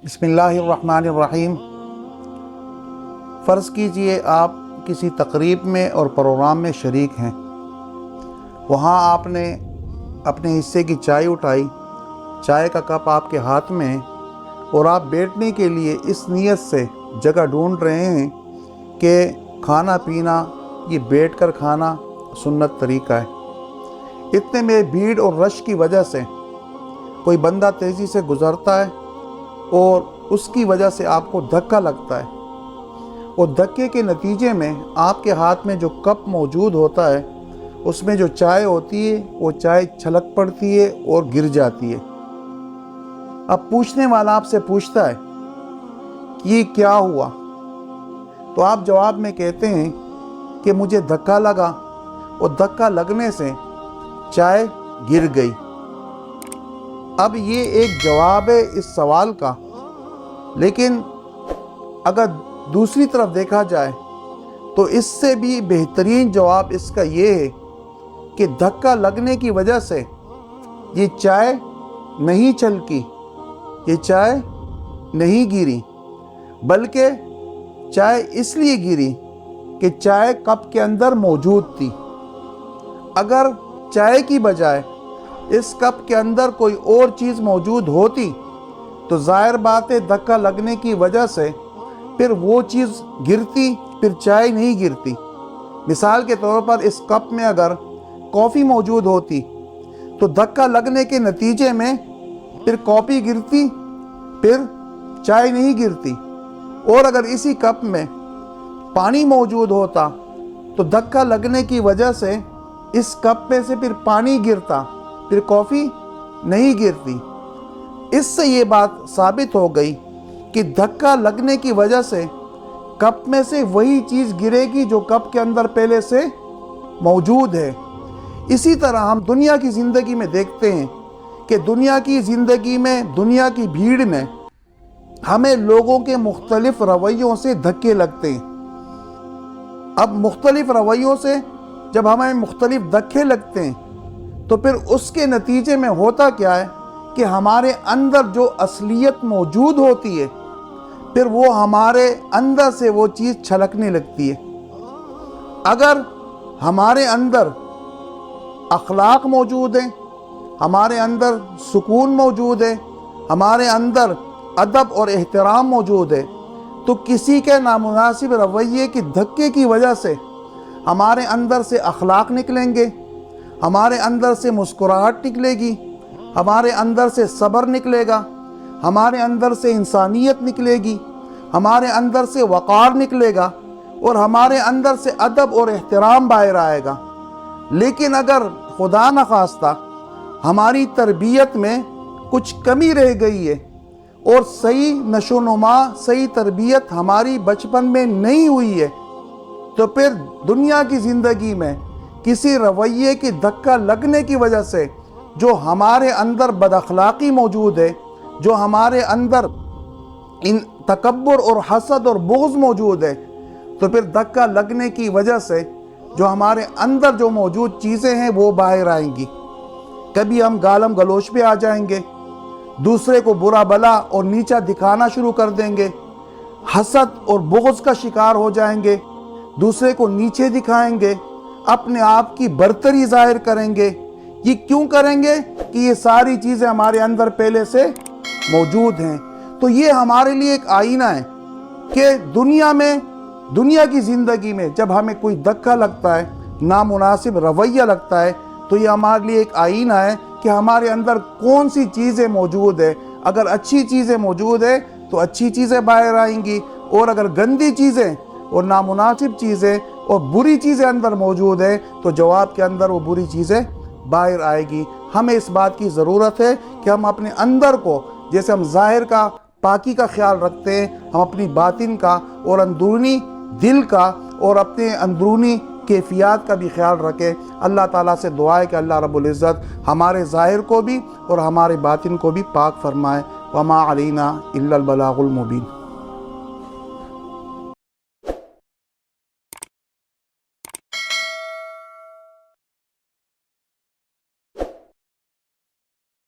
بسم اللہ الرحمن الرحیم۔ فرض کیجئے آپ کسی تقریب میں اور پروگرام میں شریک ہیں۔ وہاں آپ نے اپنے حصے کی چائے اٹھائی، چائے کا کپ آپ کے ہاتھ میں ہے اور آپ بیٹھنے کے لیے اس نیت سے جگہ ڈھونڈ رہے ہیں کہ کھانا پینا یہ بیٹھ کر کھانا سنت طریقہ ہے۔ اتنے میں بھیڑ اور رش کی وجہ سے کوئی بندہ تیزی سے گزرتا ہے اور اس کی وجہ سے آپ کو دھکا لگتا ہے، اور دھکے کے نتیجے میں آپ کے ہاتھ میں جو کپ موجود ہوتا ہے اس میں جو چائے ہوتی ہے وہ چائے چھلک پڑتی ہے اور گر جاتی ہے۔ اب پوچھنے والا آپ سے پوچھتا ہے کہ یہ کیا ہوا؟ تو آپ جواب میں کہتے ہیں کہ مجھے دھکا لگا اور دھکا لگنے سے چائے گر گئی۔ اب یہ ایک جواب ہے اس سوال کا، لیکن اگر دوسری طرف دیکھا جائے تو اس سے بھی بہترین جواب اس کا یہ ہے کہ دھکا لگنے کی وجہ سے یہ چائے نہیں چھلکی، یہ چائے نہیں گری، بلکہ چائے اس لیے گری کہ چائے کپ کے اندر موجود تھی۔ اگر چائے کی بجائے اس کپ کے اندر کوئی اور چیز موجود ہوتی تو ظاہر بات ہے دھکا لگنے کی وجہ سے پھر وہ چیز گرتی، پھر چائے نہیں گرتی۔ مثال کے طور پر اس کپ میں اگر کافی موجود ہوتی تو دھکا لگنے کے نتیجے میں پھر کافی گرتی، پھر چائے نہیں گرتی۔ اور اگر اسی کپ میں پانی موجود ہوتا تو دھکا لگنے کی وجہ سے اس کپ میں سے پھر پانی گرتا، پھر کافی نہیں گرتی۔ اس سے یہ بات ثابت ہو گئی کہ دھکا لگنے کی وجہ سے کپ میں سے وہی چیز گرے گی جو کپ کے اندر پہلے سے موجود ہے۔ اسی طرح ہم دنیا کی زندگی میں دیکھتے ہیں کہ دنیا کی زندگی میں، دنیا کی بھیڑ میں ہمیں لوگوں کے مختلف رویوں سے دھکے لگتے ہیں۔ اب مختلف رویوں سے جب ہمیں مختلف دھکے لگتے ہیں تو پھر اس کے نتیجے میں ہوتا کیا ہے کہ ہمارے اندر جو اصلیت موجود ہوتی ہے پھر وہ ہمارے اندر سے وہ چیز چھلکنے لگتی ہے۔ اگر ہمارے اندر اخلاق موجود ہیں، ہمارے اندر سکون موجود ہے، ہمارے اندر ادب اور احترام موجود ہے، تو کسی کے نامناسب رویے کی دھکے کی وجہ سے ہمارے اندر سے اخلاق نکلیں گے، ہمارے اندر سے مسکراہٹ نکلے گی، ہمارے اندر سے صبر نکلے گا، ہمارے اندر سے انسانیت نکلے گی، ہمارے اندر سے وقار نکلے گا، اور ہمارے اندر سے ادب اور احترام باہر آئے گا۔ لیکن اگر خدا نخواستہ ہماری تربیت میں کچھ کمی رہ گئی ہے اور صحیح نشو و نما، صحیح تربیت ہماری بچپن میں نہیں ہوئی ہے، تو پھر دنیا کی زندگی میں کسی رویے کی دھکا لگنے کی وجہ سے جو ہمارے اندر بد اخلاقی موجود ہے، جو ہمارے اندر تکبر اور حسد اور بغض موجود ہے، تو پھر دھکا لگنے کی وجہ سے جو ہمارے اندر جو موجود چیزیں ہیں وہ باہر آئیں گی۔ کبھی ہم گالم گلوچ پہ آ جائیں گے، دوسرے کو برا بلا اور نیچا دکھانا شروع کر دیں گے، حسد اور بغض کا شکار ہو جائیں گے، دوسرے کو نیچے دکھائیں گے، اپنے آپ کی برتری ظاہر کریں گے۔ یہ کیوں کریں گے؟ کہ یہ ساری چیزیں ہمارے اندر پہلے سے موجود ہیں۔ تو یہ ہمارے لیے ایک آئینہ ہے کہ دنیا کی زندگی میں جب ہمیں کوئی دھکا لگتا ہے، نامناسب رویہ لگتا ہے، تو یہ ہمارے لیے ایک آئینہ ہے کہ ہمارے اندر کون سی چیزیں موجود ہے۔ اگر اچھی چیزیں موجود ہے تو اچھی چیزیں باہر آئیں گی، اور اگر گندی چیزیں اور نامناسب چیزیں اور بری چیزیں اندر موجود ہے تو جواب کے اندر وہ بری چیزیں باہر آئے گی۔ ہمیں اس بات کی ضرورت ہے کہ ہم اپنے اندر کو، جیسے ہم ظاہر کا پاکی کا خیال رکھتے ہیں، ہم اپنی باطن کا اور اندرونی دل کا اور اپنے اندرونی کیفیات کا بھی خیال رکھیں۔ اللہ تعالیٰ سے دعا ہے کہ اللہ رب العزت ہمارے ظاہر کو بھی اور ہمارے باطن کو بھی پاک فرمائے۔ وما علینا الا البلاغ المبین۔